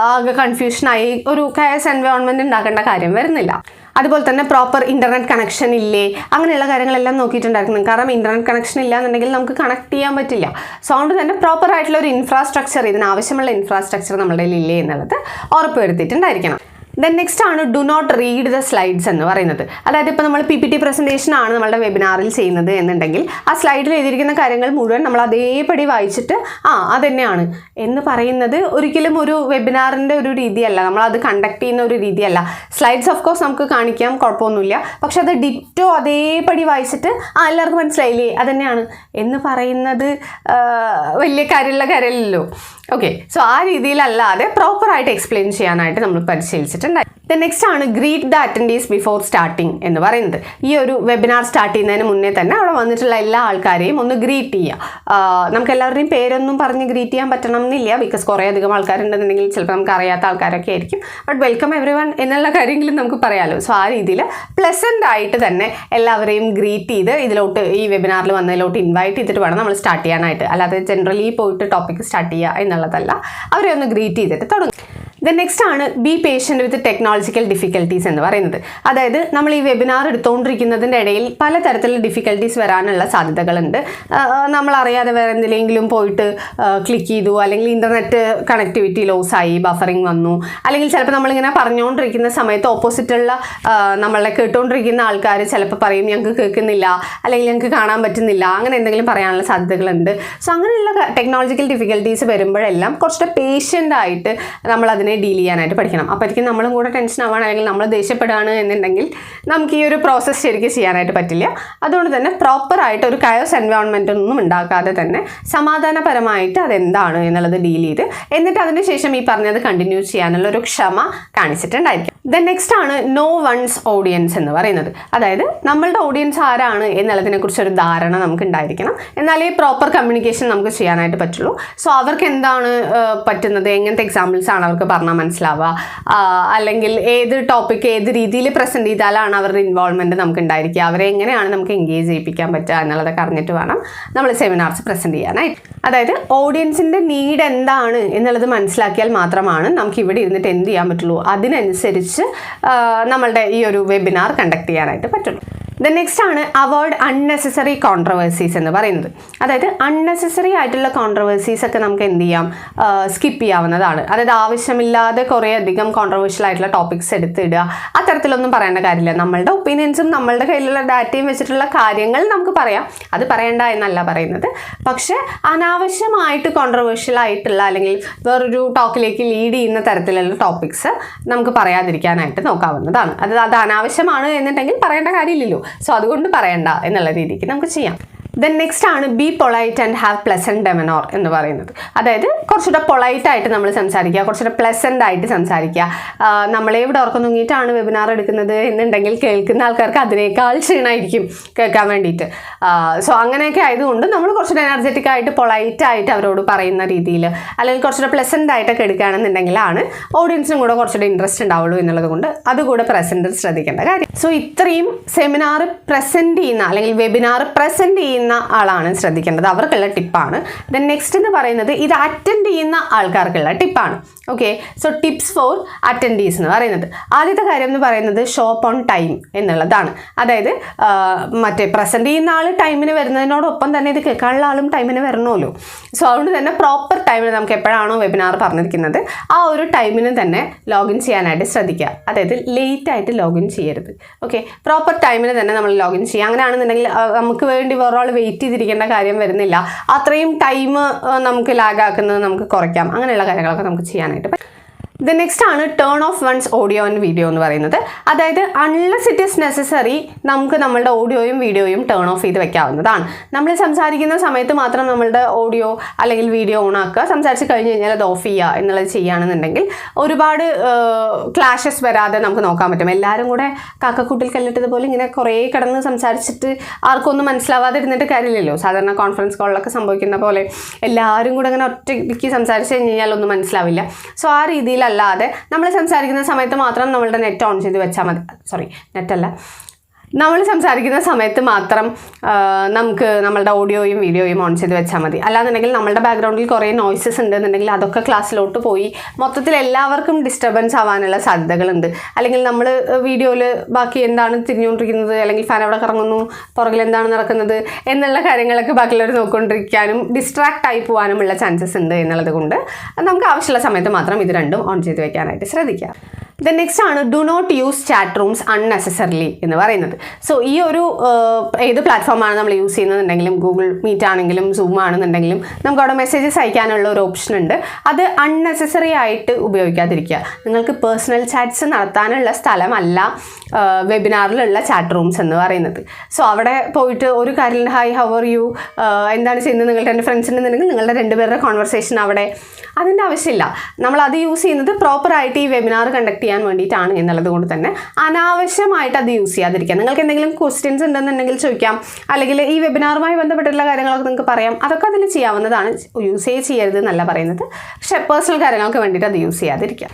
ആകെ കൺഫ്യൂഷനായി ഒരു കയസ് എൻവയോൺമെൻറ്റ് ഉണ്ടാക്കേണ്ട കാര്യം വരുന്നില്ല. അതുപോലെ തന്നെ പ്രോപ്പർ ഇൻ്റർനെറ്റ് കണക്ഷൻ ഇല്ലേ, അങ്ങനെയുള്ള കാര്യങ്ങളെല്ലാം നോക്കിയിട്ടുണ്ടായിരിക്കണം. കാരണം ഇൻ്റർനെറ്റ് കണക്ഷൻ ഇല്ല എന്നുണ്ടെങ്കിൽ നമുക്ക് കണക്ട് ചെയ്യാൻ പറ്റില്ല. സോ അതുകൊണ്ട് തന്നെ പ്രോപ്പർ ആയിട്ടുള്ള ഒരു ഇൻഫ്രാസ്ട്രക്ചർ, ഇതിനാവശ്യമുള്ള ഇൻഫ്രാസ്ട്രക്ചർ നമ്മുടെ കയ്യിൽ ഇല്ലേ എന്നുള്ളത് ഉറപ്പ് വരുത്തിയിട്ടുണ്ടായിരിക്കണം. ദെൻ നെക്സ്റ്റ് ആണ് do not read the slides എന്ന് പറയുന്നത്. അതായത് ഇപ്പോൾ നമ്മൾ PPT പ്രസൻറ്റേഷൻ ആണ് നമ്മളുടെ വെബിനാറിൽ ചെയ്യുന്നത് എന്നുണ്ടെങ്കിൽ ആ സ്ലൈഡിൽ എഴുതിയിരിക്കുന്ന കാര്യങ്ങൾ മുഴുവൻ നമ്മൾ അതേപടി വായിച്ചിട്ട് അതന്നെയാണ് എന്ന് പറയുന്നത് ഒരിക്കലും ഒരു വെബിനാറിൻ്റെ ഒരു രീതിയല്ല, നമ്മളത് കണ്ടക്ട് ചെയ്യുന്ന ഒരു രീതിയല്ല. സ്ലൈഡ്സ് ഓഫ് കോഴ്സ് നമുക്ക് കാണിക്കാം, കുഴപ്പമൊന്നുമില്ല. പക്ഷെ അത് ഡിറ്റോ അതേപടി വായിച്ചിട്ട് എല്ലാവർക്കും മനസ്സിലായില്ലേ അതന്നെയാണ് എന്ന് പറയുന്നത് വലിയ കാര്യമില്ലല്ലോ. ഓക്കെ, സോ ആ രീതിയിലല്ലാതെ പ്രോപ്പറായിട്ട് എക്സ്പ്ലെയിൻ ചെയ്യാനായിട്ട് നമ്മൾ പരിശീലിച്ചിട്ടുണ്ടായി. ദെൻ നെക്സ്റ്റ് ആണ് greet the attendees before starting എന്ന് പറയുന്നത്. ഈ ഒരു വെബിനാർ സ്റ്റാർട്ട് ചെയ്യുന്നതിന് മുന്നേ തന്നെ അവിടെ വന്നിട്ടുള്ള എല്ലാ ആൾക്കാരെയും ഒന്ന് ഗ്രീറ്റ് ചെയ്യുക. നമുക്ക് എല്ലാവരുടെയും പേരൊന്നും പറഞ്ഞ് ഗ്രീറ്റ് ചെയ്യാൻ പറ്റണം എന്നില്ല, ബിക്കോസ് കുറേ അധികം ആൾക്കാരുണ്ടെന്നുണ്ടെങ്കിൽ ചിലപ്പോൾ നമുക്ക് അറിയാത്ത ആൾക്കാരൊക്കെ ആയിരിക്കും. ബട്ട് വെൽക്കം എവറി വൺ എന്നുള്ള കാര്യമെങ്കിലും നമുക്ക് പറയാമല്ലോ. സോ ആ രീതിയിൽ പ്ലസൻ്റ് ആയിട്ട് തന്നെ എല്ലാവരെയും ഗ്രീറ്റ് ചെയ്ത് ഇതിലോട്ട് ഈ വെബിനാറിൽ വന്നതിലോട്ട് ഇൻവൈറ്റ് ചെയ്തിട്ട് വേണം നമ്മൾ സ്റ്റാർട്ട് ചെയ്യാനായിട്ട്. അല്ലാതെ ജനറലി പോയിട്ട് ടോപ്പിക് സ്റ്റാർട്ട് ചെയ്യുക എന്നുള്ളതല്ല, അവരെ ഒന്ന് ഗ്രീറ്റ് ചെയ്തിട്ട് തുടങ്ങും. ദെൻ നെക്സ്റ്റ് ആണ് ബി പേഷ്യൻ്റ് വിത്ത് ടെക്നോളജിക്കൽ ഡിഫിക്കൽട്ടീസ് എന്ന് പറയുന്നത്. അതായത് നമ്മൾ ഈ വെബിനാർ എടുത്തുകൊണ്ടിരിക്കുന്നതിൻ്റെ ഇടയിൽ പലതരത്തിലുള്ള ഡിഫിക്കൽട്ടീസ് വരാനുള്ള സാധ്യതകളുണ്ട്. നമ്മളറിയാതെ വേറെ എന്തെങ്കിലും പോയിട്ട് ക്ലിക്ക് ചെയ്തു, അല്ലെങ്കിൽ ഇൻ്റർനെറ്റ് കണക്ടിവിറ്റി ലോസ് ആയി, ബഫറിങ് വന്നു, അല്ലെങ്കിൽ ചിലപ്പോൾ നമ്മളിങ്ങനെ പറഞ്ഞുകൊണ്ടിരിക്കുന്ന സമയത്ത് ഓപ്പോസിറ്റുള്ള നമ്മളെ കേട്ടുകൊണ്ടിരിക്കുന്ന ആൾക്കാർ ചിലപ്പോൾ പറയും ഞങ്ങൾക്ക് കേൾക്കുന്നില്ല, അല്ലെങ്കിൽ ഞങ്ങൾക്ക് കാണാൻ പറ്റുന്നില്ല, അങ്ങനെ എന്തെങ്കിലും പറയാനുള്ള സാധ്യതകളുണ്ട്. സോ അങ്ങനെയുള്ള ടെക്നോളജിക്കൽ ഡിഫിക്കൽട്ടീസ് വരുമ്പോഴെല്ലാം കുറച്ചുകൂടെ പേഷ്യൻ്റായിട്ട് നമ്മളതിനെ ഡീൽ ചെയ്യാനായിട്ട് പഠിക്കണം. അപ്പോഴേക്കും നമ്മളും കൂടെ ടെൻഷൻ ആവുകയാണ് അല്ലെങ്കിൽ നമ്മൾ ദേഷ്യപ്പെടുകയാണ് എന്നുണ്ടെങ്കിൽ നമുക്ക് ഈ ഒരു പ്രോസസ്സ് ശരിക്കും ചെയ്യാനായിട്ട് പറ്റില്ല. അതുകൊണ്ട് തന്നെ പ്രോപ്പറായിട്ട് ഒരു കയോസ് എൻവയോൺമെൻ്റ് ഒന്നും ഉണ്ടാക്കാതെ തന്നെ സമാധാനപരമായിട്ട് അതെന്താണ് എന്നുള്ളത് ഡീൽ ചെയ്ത് എന്നിട്ട് അതിന് ശേഷം ഈ പറഞ്ഞത് കണ്ടിന്യൂ ചെയ്യാനുള്ള ഒരു ക്ഷമ കാണിച്ചിട്ടുണ്ടായിരിക്കും. ദെൻ നെക്സ്റ്റ് ആണ് നോ വൺസ് ഓഡിയൻസ് എന്ന് പറയുന്നത്. അതായത് നമ്മളുടെ ഓഡിയൻസ് ആരാണ് എന്നുള്ളതിനെ കുറിച്ചൊരു ധാരണ നമുക്ക് ഉണ്ടായിരിക്കണം. എന്നാലേ പ്രോപ്പർ കമ്മ്യൂണിക്കേഷൻ നമുക്ക് ചെയ്യാനായിട്ട് പറ്റുള്ളൂ. സോ അവർക്ക് എന്താണ് പറ്റുന്നത്, എങ്ങനത്തെ എക്സാമ്പിൾസ് ആണ് അവർക്ക് പറഞ്ഞാൽ മനസ്സിലാവുക, അല്ലെങ്കിൽ ഏത് ടോപ്പിക്ക് ഏത് രീതിയിൽ പ്രസൻറ്റ് ചെയ്താലാണ് അവരുടെ ഇൻവോൾവ്മെൻറ്റ് നമുക്ക് ഉണ്ടായിരിക്കുക, അവരെ എങ്ങനെയാണ് നമുക്ക് എൻഗേജ് ചെയ്യിപ്പിക്കാൻ പറ്റുക എന്നുള്ളതൊക്കെ അറിഞ്ഞിട്ട് വേണം നമ്മൾ സെമിനാർസ് പ്രസൻറ്റ് ചെയ്യാനായിട്ട്. അതായത് ഓഡിയൻസിൻ്റെ നീഡ് എന്താണ് എന്നുള്ളത് മനസ്സിലാക്കിയാൽ മാത്രമാണ് നമുക്ക് ഇവിടെ ഇരുന്നിട്ട് എന്ത് ചെയ്യാൻ പറ്റുള്ളൂ, അതിനനുസരിച്ച് നമ്മളുടെ ഈ ഒരു വെബിനാർ കണ്ടക്ട് ചെയ്യാനായിട്ട് പറ്റുള്ളൂ. ദെൻ നെക്സ്റ്റ് ആണ് അവോയ്ഡ് അൺനെസസറി കോൺട്രവേഴ്സീസ് എന്ന് പറയുന്നത്. അതായത് അൺനെസസറി ആയിട്ടുള്ള കോൺട്രവേഴ്സീസ് ഒക്കെ നമുക്ക് എന്ത് ചെയ്യാം, സ്കിപ്പ് ചെയ്യാവുന്നതാണ്. അതായത് ആവശ്യമില്ലാതെ കുറേ അധികം കോൺട്രവേഴ്ഷ്യൽ ആയിട്ടുള്ള ടോപ്പിക്സ് എടുത്തിടുക, അത്തരത്തിലൊന്നും പറയേണ്ട കാര്യമില്ല. നമ്മളുടെ ഒപ്പീനിയൻസും നമ്മളുടെ കയ്യിലുള്ള ഡാറ്റയും വെച്ചിട്ടുള്ള കാര്യങ്ങൾ നമുക്ക് പറയാം, അത് പറയേണ്ട എന്നല്ല പറയുന്നത്. പക്ഷേ അനാവശ്യമായിട്ട് കോൺട്രവേഴ്ഷ്യൽ ആയിട്ടുള്ള അല്ലെങ്കിൽ വേറൊരു ടോക്കിലേക്ക് ലീഡ് ചെയ്യുന്ന തരത്തിലുള്ള ടോപ്പിക്സ് നമുക്ക് പറയാതിരിക്കാനായിട്ട് നോക്കാവുന്നതാണ്. അത് അനാവശ്യമാണ് എന്നുണ്ടെങ്കിൽ പറയേണ്ട കാര്യമില്ലല്ലോ. സോ അതുകൊണ്ട് പറയണ്ട എന്നുള്ള രീതിക്ക് നമുക്ക് ചെയ്യാം. ദെൻ നെക്സ്റ്റ് ആണ് be polite and have pleasant demeanour എന്ന് പറയുന്നത്. അതായത് കുറച്ചുകൂടെ പൊളൈറ്റായിട്ട് നമ്മൾ സംസാരിക്കുക, കുറച്ചുകൂടെ പ്ലസൻ്റ് ആയിട്ട് സംസാരിക്കുക. നമ്മളെ ഇവിടെ ഉറക്കം തൂങ്ങിയിട്ടാണ് വെബിനാർ എടുക്കുന്നത് എന്നുണ്ടെങ്കിൽ കേൾക്കുന്ന ആൾക്കാർക്ക് അതിനേക്കാൾ ക്ഷീണമായിരിക്കും കേൾക്കാൻ വേണ്ടിയിട്ട്. സോ അങ്ങനെയൊക്കെ ആയതുകൊണ്ട് നമ്മൾ കുറച്ചുകൂടെ എനർജറ്റിക് ആയിട്ട് പൊളൈറ്റായിട്ട് അവരോട് പറയുന്ന രീതിയിൽ അല്ലെങ്കിൽ കുറച്ചുകൂടെ പ്ലസൻ്റ് ആയിട്ടൊക്കെ എടുക്കുകയാണെന്നുണ്ടെങ്കിലാണ് ഓഡിയൻസിനും കൂടെ കുറച്ചുകൂടെ ഇൻട്രസ്റ്റ് ഉണ്ടാവുള്ളൂ എന്നുള്ളത് കൊണ്ട് അതുകൂടെ പ്രസൻറ്റ് ശ്രദ്ധിക്കേണ്ട കാര്യം. സോ ഇത്രയും സെമിനാർ പ്രസൻറ്റ് ചെയ്യുന്ന അല്ലെങ്കിൽ വെബിനാർ പ്രസൻറ്റ് ചെയ്യുന്ന ചെയ്യുന്ന ആളാണ് ശ്രദ്ധിക്കേണ്ടത്, അവർക്കുള്ള ടിപ്പാണ്. ദെൻ നെക്സ്റ്റ് എന്ന് പറയുന്നത് ഇത് അറ്റൻഡ് ചെയ്യുന്ന ആൾക്കാർക്കുള്ള ടിപ്പാണ്. Okay, so tips four attendees എന്ന് പറയുന്നത് ആദ്യത്തെ കാര്യം എന്ന് പറയുന്നത് ഷോപ്പ് ഓൺ ടൈം എന്നുള്ളതാണ്. അതായത് മറ്റേ പ്രസൻറ്റ് ചെയ്യുന്ന ആൾ ടൈമിന് വരുന്നതിനോടൊപ്പം തന്നെ ഇത് കേൾക്കാനുള്ള ആളും ടൈമിന് വരണമല്ലോ. സോ അതുകൊണ്ട് തന്നെ പ്രോപ്പർ ടൈമിന് നമുക്ക് എപ്പോഴാണോ വെബിനാർ പറഞ്ഞിരിക്കുന്നത് ആ ഒരു ടൈമിന് തന്നെ ലോഗിൻ ചെയ്യാനായിട്ട് ശ്രദ്ധിക്കുക. അതായത് ലേറ്റ് ആയിട്ട് ലോഗിൻ ചെയ്യരുത്. ഓക്കെ, പ്രോപ്പർ ടൈമിന് തന്നെ നമ്മൾ ലോഗിൻ ചെയ്യുക. അങ്ങനെയാണെന്നുണ്ടെങ്കിൽ നമുക്ക് വേണ്ടി വേറൊരാൾ വെയിറ്റ് ചെയ്തിരിക്കേണ്ട കാര്യം വരുന്നില്ല. അത്രയും ടൈം നമുക്ക് ലാഗാക്കുന്നത് നമുക്ക് കുറയ്ക്കാം. അങ്ങനെയുള്ള കാര്യങ്ങളൊക്കെ നമുക്ക് ചെയ്യാനായിട്ട് പറ്റും. ദ നെക്സ്റ്റ് ആണ് turn off once audio and video എന്ന് പറയുന്നത്. അതായത് അൺലെസ് ഇറ്റ് ഈസ് നെസസറി നമുക്ക് നമ്മളുടെ ഓഡിയോയും വീഡിയോയും ടേൺ ഓഫ് ചെയ്ത് വെക്കാവുന്നതാണ്. നമ്മൾ സംസാരിക്കുന്ന സമയത്ത് മാത്രം നമ്മളുടെ ഓഡിയോ അല്ലെങ്കിൽ വീഡിയോ ഓൺ ആക്കുക, സംസാരിച്ച് കഴിഞ്ഞ് കഴിഞ്ഞാൽ അത് ഓഫ് ചെയ്യുക എന്നുള്ളത് ചെയ്യുകയാണെന്നുണ്ടെങ്കിൽ ഒരുപാട് ക്ലാഷസ് വരാതെ നമുക്ക് നോക്കാൻ പറ്റും. എല്ലാവരും കൂടെ കാക്കക്കൂട്ടിൽ കല്ലിട്ടതുപോലെ ഇങ്ങനെ കുറേ കിടന്ന് സംസാരിച്ചിട്ട് ആർക്കൊന്നും മനസ്സിലാവാതെ ഇരുന്നിട്ട് കാര്യമില്ലല്ലോ. സാധാരണ കോൺഫറൻസ് കോളിലൊക്കെ സംഭവിക്കുന്ന പോലെ എല്ലാവരും കൂടെ അങ്ങനെ ഒറ്റയ്ക്ക് സംസാരിച്ച് കഴിഞ്ഞാൽ ഒന്നും മനസ്സിലാവില്ല. സോ ആ രീതിയിൽ അല്ലാതെ നമ്മൾ സംസാരിക്കുന്ന സമയത്ത് മാത്രം നമ്മളുടെ നെറ്റ് ഓൺ ചെയ്ത് വെച്ചാൽ മതി. നമ്മൾ സംസാരിക്കുന്ന സമയത്ത് മാത്രം നമുക്ക് നമ്മളുടെ ഓഡിയോയും വീഡിയോയും ഓൺ ചെയ്ത് വെച്ചാൽ മതി. അല്ലാന്നുണ്ടെങ്കിൽ നമ്മളുടെ ബാക്ക്ഗ്രൗണ്ടിൽ കുറേ നോയ്സസ് ഉണ്ടെന്നുണ്ടെങ്കിൽ അതൊക്കെ ക്ലാസ്സിലോട്ട് പോയി മൊത്തത്തിൽ എല്ലാവർക്കും ഡിസ്റ്റർബൻസ് ആവാനുള്ള സാധ്യതകളുണ്ട്. അല്ലെങ്കിൽ നമ്മൾ വീഡിയോയിൽ ബാക്കി എന്താണ് തിരിഞ്ഞുകൊണ്ടിരിക്കുന്നത്, അല്ലെങ്കിൽ ഫാൻ എവിടെ കറങ്ങുന്നു, പുറകിൽ എന്താണ് നടക്കുന്നത് എന്നുള്ള കാര്യങ്ങളൊക്കെ ബാക്കിയുള്ളവർ നോക്കിക്കൊണ്ടിരിക്കാനും ഡിസ്ട്രാക്റ്റ് ആയി പോകാനുമുള്ള ചാൻസസ് ഉണ്ട് എന്നുള്ളത് കൊണ്ട് നമുക്ക് ആവശ്യമുള്ള സമയത്ത് മാത്രം ഇത് രണ്ടും ഓൺ ചെയ്ത് വെക്കാനായിട്ട് ശ്രദ്ധിക്കുക. ദെൻ നെക്സ്റ്റ് ആണ് do not use chat rooms unnecessarily എന്ന് പറയുന്നത്. സോ ഈ ഒരു ഏത് പ്ലാറ്റ്ഫോമാണ് നമ്മൾ യൂസ് ചെയ്യുന്നതെന്നുണ്ടെങ്കിലും ഗൂഗിൾ മീറ്റ് ആണെങ്കിലും സൂം ആണെന്നുണ്ടെങ്കിലും നമുക്ക് അവിടെ മെസ്സേജസ് അയക്കാനുള്ള ഒരു ഓപ്ഷൻ ഉണ്ട്. അത് അൺനെസസറി ആയിട്ട് ഉപയോഗിക്കാതിരിക്കുക. നിങ്ങൾക്ക് പേഴ്സണൽ ചാറ്റ്സ് നടത്താനുള്ള സ്ഥലമല്ല വെബിനാറിലുള്ള ചാറ്റ് റൂംസ് എന്ന് പറയുന്നത്. സോ അവിടെ പോയിട്ട് ഒരു കാര്യം ഹായ് ഹൗ ആർ യു, എന്താണ് ചെയ്യുന്നത്, നിങ്ങളുടെ എൻ്റെ ഫ്രണ്ട്സ് ഉണ്ടെന്നുണ്ടെങ്കിൽ നിങ്ങളുടെ രണ്ടുപേരുടെ കോൺവെർസേഷൻ അവിടെ, അതിൻ്റെ ആവശ്യമില്ല. നമ്മൾ അത് യൂസ് ചെയ്യുന്നത് പ്രോപ്പറായിട്ട് ഈ വെബിനാർ കണ്ടക്ട് ചെയ്യാൻ വേണ്ടിയിട്ടാണ് എന്നുള്ളത് കൊണ്ട് തന്നെ അനാവശ്യമായിട്ട് അത് യൂസ് ചെയ്യാതിരിക്കുക. നിങ്ങൾക്ക് എന്തെങ്കിലും ക്വസ്റ്റ്യൻസ് ഉണ്ടെന്നുണ്ടെങ്കിൽ ചോദിക്കാം, അല്ലെങ്കിൽ ഈ വെബിനാറുമായി ബന്ധപ്പെട്ടുള്ള കാര്യങ്ങളൊക്കെ നിങ്ങൾക്ക് പറയാം. അതൊക്കെ അതിൽ ചെയ്യാവുന്നതാണ്. യൂസ് ചെയ്യരുത് എന്നല്ല പറയുന്നത്, പക്ഷേ പേഴ്സണൽ കാര്യങ്ങൾക്ക് വേണ്ടിയിട്ട് അത് യൂസ് ചെയ്യാതിരിക്കുക.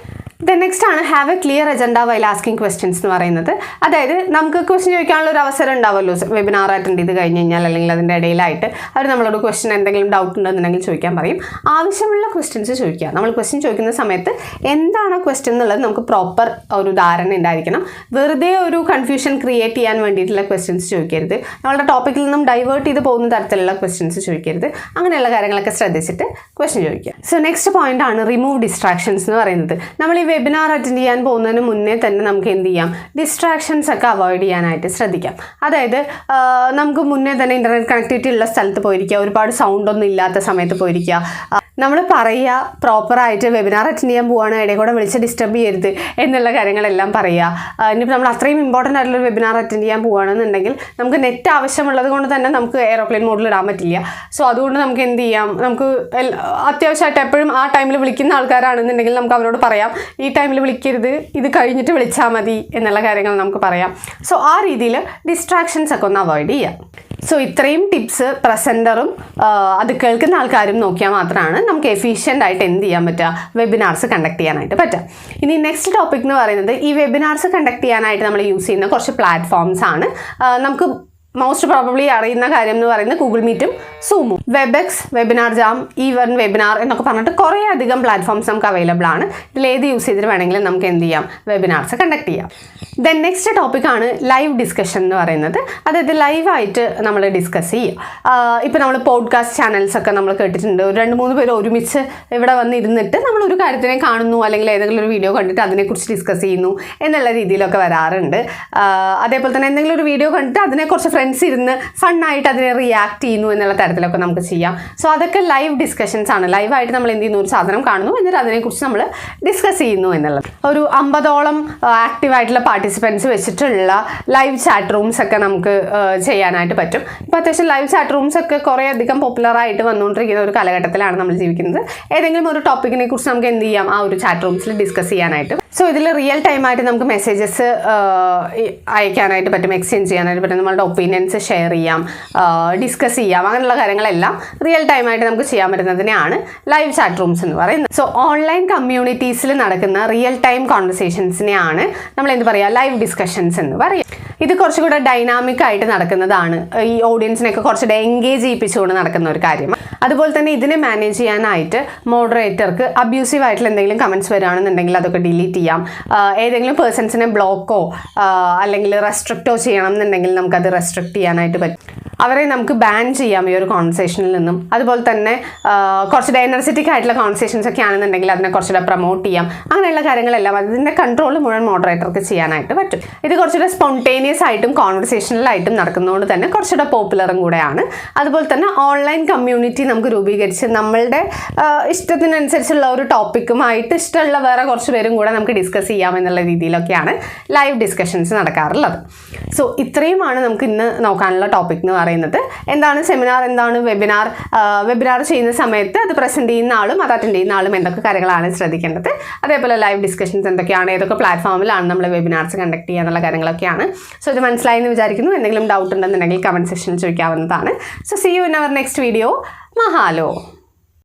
ദെൻ നെക്സ്റ്റ് ആണ് have A clear agenda while asking questions എന്ന് പറയുന്നത്. അതായത് നമുക്ക് ക്വസ്റ്റ്യൻ ചോദിക്കാനുള്ള ഒരു അവസരം ഉണ്ടാവുമല്ലോ വെബിനാർ അറ്റൻഡ് ചെയ്ത് കഴിഞ്ഞ് കഴിഞ്ഞാൽ, അല്ലെങ്കിൽ അതിൻ്റെ ഇടയിലായിട്ട് അവർ നമ്മളോട് ക്വസ്റ്റ്യൻ എന്തെങ്കിലും ഡൗട്ട് ഉണ്ടെന്നുണ്ടെങ്കിൽ ചോദിക്കാൻ പറയും. ആവശ്യമുള്ള ക്വസ്റ്റ്യൻസ് ചോദിക്കുക. നമ്മൾ ക്വസ്റ്റ്യൻ ചോദിക്കുന്ന സമയത്ത് എന്താണ് ക്വസ്റ്റ്യൻ എന്നുള്ളത് നമുക്ക് പ്രോപ്പർ ഒരു ധാരണ ഉണ്ടായിരിക്കണം. വെറുതെ ഒരു കൺഫ്യൂഷൻ ക്രിയേറ്റ് ചെയ്യാൻ വേണ്ടിയിട്ടുള്ള ക്വസ്റ്റ്യൻസ് ചോദിക്കരുത്. നമ്മളുടെ ടോപ്പിക്കിൽ നിന്നും ഡൈവേർട്ട് ചെയ്ത് പോകുന്ന തരത്തിലുള്ള ക്വസ്റ്റ്യൻസ് ചോദിക്കരുത്. അങ്ങനെയുള്ള കാര്യങ്ങളൊക്കെ ശ്രദ്ധിച്ചിട്ട് ക്വസ്റ്റ്യൻ ചോദിക്കുക. സോ നെക്സ്റ്റ് പോയിന്റ് ആണ് റിമൂവ് ഡിസ്ട്രാക്ഷൻസ് എന്ന് പറയുന്നത്. നമ്മൾ ഈ വെബിനാർ അറ്റൻഡ് ചെയ്യാൻ പോകുന്നതിന് മുന്നേ തന്നെ നമുക്ക് എന്ത് ചെയ്യാം, ഡിസ്ട്രാക്ഷൻസ് ഒക്കെ അവോയ്ഡ് ചെയ്യാനായിട്ട് ശ്രദ്ധിക്കാം. അതായത് നമുക്ക് മുന്നേ തന്നെ ഇൻ്റർനെറ്റ് കണക്ടിവിറ്റി ഉള്ള സ്ഥലത്ത് പോയിരിക്കുക, ഒരുപാട് സൗണ്ടൊന്നും ഇല്ലാത്ത സമയത്ത് പോയിരിക്കുക. നമ്മൾ പറയുക പ്രോപ്പറായിട്ട് വെബിനാർ അറ്റൻഡ് ചെയ്യാൻ പോവുകയാണ്, ഇടയിൽ കൂടെ വിളിച്ച് ഡിസ്റ്റർബ് ചെയ്യരുത് എന്നുള്ള കാര്യങ്ങളെല്ലാം പറയുക. ഇനിയിപ്പോൾ നമ്മൾ അത്രയും ഇമ്പോർട്ടൻ്റ് ആയിട്ടുള്ള വെബിനാർ അറ്റൻഡ് ചെയ്യാൻ പോവുകയാണെന്നുണ്ടെങ്കിൽ നമുക്ക് നെറ്റ് ആവശ്യമുള്ളത് കൊണ്ട് തന്നെ നമുക്ക് എയർപ്ലെയിൻ മോഡിൽ ഇടാൻ പറ്റില്ല. സോ അതുകൊണ്ട് നമുക്ക് എന്ത് ചെയ്യാം, നമുക്ക് അത്യാവശ്യമായിട്ട് എപ്പോഴും ആ ടൈമിൽ വിളിക്കുന്ന ആൾക്കാരാണെന്നുണ്ടെങ്കിൽ നമുക്ക് അവരോട് പറയാം ഈ ടൈമിൽ വിളിക്കരുത്, ഇത് കഴിഞ്ഞിട്ട് വിളിച്ചാൽ മതി എന്നുള്ള കാര്യങ്ങൾ നമുക്ക് പറയാം. സോ ആ രീതിയിൽ ഡിസ്ട്രാക്ഷൻസ് ഒക്കെ ഒന്ന് അവോയ്ഡ് ചെയ്യാം. സോ ഇത്രയും ടിപ്സ് പ്രസൻറ്ററും അത് കേൾക്കുന്ന ആൾക്കാരും നോക്കിയാൽ മാത്രമാണ് നമുക്ക് എഫിഷ്യൻ്റ് ആയിട്ട് എന്ത് ചെയ്യാൻ പറ്റുക, വെബിനാർസ് കണ്ടക്ട് ചെയ്യാനായിട്ട് പറ്റുക. ഇനി നെക്സ്റ്റ് ടോപ്പിക് എന്ന് പറയുന്നത് ഈ വെബിനാർസ് കണ്ടക്ട് ചെയ്യാനായിട്ട് നമ്മൾ യൂസ് ചെയ്യുന്ന കുറച്ച് പ്ലാറ്റ്ഫോംസ് ആണ്. നമുക്ക് മോസ്റ്റ് പ്രോബബ്ലി അറിയുന്ന കാര്യം എന്ന് പറയുന്നത് ഗൂഗിൾ മീറ്റും സൂമും, Webex, webinar jam, even webinar എന്നൊക്കെ പറഞ്ഞിട്ട് കുറേ അധികം പ്ലാറ്റ്ഫോംസ് നമുക്ക് അവൈലബിൾ ആണ്. ഇതിലേത് യൂസ് ചെയ്തിട്ട് വേണമെങ്കിലും നമുക്ക് എന്ത് ചെയ്യാം, വെബിനാർസ് കണ്ടക്ട് ചെയ്യാം. ദെൻ നെക്സ്റ്റ് ടോപ്പിക്കാണ് ലൈവ് ഡിസ്കഷൻ എന്ന് പറയുന്നത്. അതായത് ലൈവായിട്ട് നമ്മൾ ഡിസ്കസ് ചെയ്യുക. ഇപ്പോൾ നമ്മൾ പോഡ്കാസ്റ്റ് ചാനൽസ് ഒക്കെ നമ്മൾ കേട്ടിട്ടുണ്ട്. ഒരു 2-3 പേര് ഒരുമിച്ച് ഇവിടെ വന്നിരുന്നിട്ട് നമ്മളൊരു കാര്യത്തിനെ കാണുന്നു, അല്ലെങ്കിൽ ഏതെങ്കിലും ഒരു വീഡിയോ കണ്ടിട്ട് അതിനെക്കുറിച്ച് ഡിസ്കസ് ചെയ്യുന്നു എന്നുള്ള രീതിയിലൊക്കെ വരാറുണ്ട്. അതേപോലെ തന്നെ എന്തെങ്കിലും ഒരു വീഡിയോ കണ്ടിട്ട് അതിനെക്കുറിച്ച് ഫ്രണ്ട്സ് ഇരുന്ന് ഫണ്ണായിട്ട് അതിനെ റിയാക്ട് ചെയ്യുന്നു എന്നുള്ള തരത്തിലൊക്കെ നമുക്ക് ചെയ്യാം. സോ അതൊക്കെ ലൈവ് ഡിസ്കഷൻസ് ആണ്. ലൈവായിട്ട് നമ്മൾ എന്ത് ചെയ്യുന്നു, ഒരു സാധനം കാണുന്നു, എന്നിട്ട് അതിനെക്കുറിച്ച് നമ്മൾ ഡിസ്കസ് ചെയ്യുന്നു എന്നുള്ളത്. ഒരു 50ഓളം ആക്റ്റീവായിട്ടുള്ള പാർട്ടിസിപ്പൻസ് വെച്ചിട്ടുള്ള ലൈവ് ചാറ്റ് റൂംസ് ഒക്കെ നമുക്ക് ചെയ്യാനായിട്ട് പറ്റും. ഇപ്പോൾ അത്യാവശ്യം ലൈവ് ചാറ്റ് റൂംസ് ഒക്കെ കുറേ അധികം പോപ്പുലറായിട്ട് വന്നുകൊണ്ടിരിക്കുന്ന ഒരു കാലഘട്ടത്തിലാണ് നമ്മൾ ജീവിക്കുന്നത്. ഏതെങ്കിലും ഒരു ടോപ്പിക്കിനെ കുറിച്ച് നമുക്ക് എന്ത് ചെയ്യാം, ആ ഒരു ചാറ്റ് റൂംസിൽ ഡിസ്കസ് ചെയ്യാനായിട്ട്. സോ ഇതിൽ റിയൽ ടൈമായിട്ട് നമുക്ക് മെസ്സേജസ് അയക്കാനായിട്ട് പറ്റും, എക്സ്ചേഞ്ച് ചെയ്യാനായിട്ട് പറ്റും, നമ്മളുടെ ഒപ്പീനിയൻസ് ഷെയർ ചെയ്യാം, ഡിസ്കസ് ചെയ്യാം, അങ്ങനെയുള്ള കാര്യങ്ങളെല്ലാം റിയൽ ടൈമായിട്ട് നമുക്ക് ചെയ്യാൻ പറ്റുന്നതിനെയാണ് ലൈവ് ചാറ്റ് റൂംസ് എന്ന് പറയുന്നത്. സോ ഓൺലൈൻ കമ്മ്യൂണിറ്റീസിൽ നടക്കുന്ന റിയൽ ടൈം കോൺവെർസേഷൻസിനെയാണ് നമ്മൾ എന്ത് പറയുക, ലൈവ് ഡിസ്കഷൻസ് എന്ന് പറയുക. ഇത് കുറച്ചുകൂടെ ഡൈനാമിക് ആയിട്ട് നടക്കുന്നതാണ്, ഈ ഓഡിയൻസിനെയൊക്കെ കുറച്ചുകൂടെ എൻഗേജ് ചെയ്യിപ്പിച്ചുകൊണ്ട് നടക്കുന്ന ഒരു കാര്യമാണ്. അതുപോലെ തന്നെ ഇതിനെ മാനേജ് ചെയ്യാനായിട്ട് മോഡറേറ്റർക്ക് അബ്യൂസീവ് ആയിട്ടുള്ള എന്തെങ്കിലും കമൻറ്റ്സ് വരികയാണെന്നുണ്ടെങ്കിൽ അതൊക്കെ ഡിലീറ്റ് ചെയ്യാം. ഏതെങ്കിലും പേഴ്സൺസിനെ ബ്ലോക്കോ അല്ലെങ്കിൽ റെസ്ട്രിക്റ്റോ ചെയ്യണം എന്നുണ്ടെങ്കിൽ നമുക്കത് റെസ്ട്രിക്റ്റ് ചെയ്യാനായിട്ട് പറ്റും. അവരെ നമുക്ക് ബാൻ ചെയ്യാം ഈ ഒരു കോൺവെർസേഷനിൽ നിന്നും. അതുപോലെ തന്നെ കുറച്ചുകൂടെ എനർജറ്റിക് ആയിട്ടുള്ള കോൺവെർസേഷൻസ് ഒക്കെ ആണെന്നുണ്ടെങ്കിൽ അതിനെ കുറച്ചുകൂടെ പ്രൊമോട്ട് ചെയ്യാം. അങ്ങനെയുള്ള കാര്യങ്ങളെല്ലാം അതിൻ്റെ കൺട്രോൾ മുഴുവൻ മോഡറേറ്റർക്ക് ചെയ്യാനായിട്ട് പറ്റും. ഇത് കുറച്ചുകൂടെ സ്പോണ്ടേനിയസ് ആയിട്ടും കോൺവെർസേഷണലായിട്ടും നടക്കുന്നതുകൊണ്ട് തന്നെ കുറച്ചുകൂടെ പോപ്പുലറും കൂടെയാണ്. അതുപോലെ തന്നെ ഓൺലൈൻ കമ്മ്യൂണിറ്റി നമുക്ക് രൂപീകരിച്ച് നമ്മളുടെ ഇഷ്ടത്തിനനുസരിച്ചുള്ള ഒരു ടോപ്പിക്കുമായിട്ട് ഇഷ്ടമുള്ള വേറെ കുറച്ച് പേരും കൂടെ നമുക്ക് ഡിസ്കസ് ചെയ്യാമെന്നുള്ള രീതിയിലൊക്കെയാണ് ലൈവ് ഡിസ്കഷൻസ് നടക്കാറുള്ളത്. സോ ഇത്രയുമാണ് നമുക്ക് ഇന്ന് നോക്കാനുള്ള ടോപ്പിക് എന്ന് പറയുന്നത്. എന്താണ് സെമിനാർ, എന്താണ് വെബിനാർ, വെബിനാർ ചെയ്യുന്ന സമയത്ത് അത് പ്രസൻറ്റ് ചെയ്യുന്ന ആളും അത് അറ്റൻഡ് ചെയ്യുന്ന ആളും എന്തൊക്കെ കാര്യങ്ങളാണ് ശ്രദ്ധിക്കേണ്ടത്, അതേപോലെ ലൈവ് ഡിസ്കഷൻസ് എന്തൊക്കെയാണ്, ഏതൊക്കെ പ്ലാറ്റ്ഫോമിലാണ് നമ്മൾ വെബിനാർസ് കണ്ടക്ട് ചെയ്യുക എന്നുള്ള കാര്യങ്ങളൊക്കെയാണ്. സോ ഇത് മനസ്സിലായി എന്ന് വിചാരിക്കുന്നു. എന്തെങ്കിലും ഡൗട്ട് ഉണ്ടെന്നുണ്ടെങ്കിൽ കമൻറ്റ് സെക്ഷനിൽ ചോദിക്കാവുന്നതാണ്. So see you in our next video. മഹാലോ.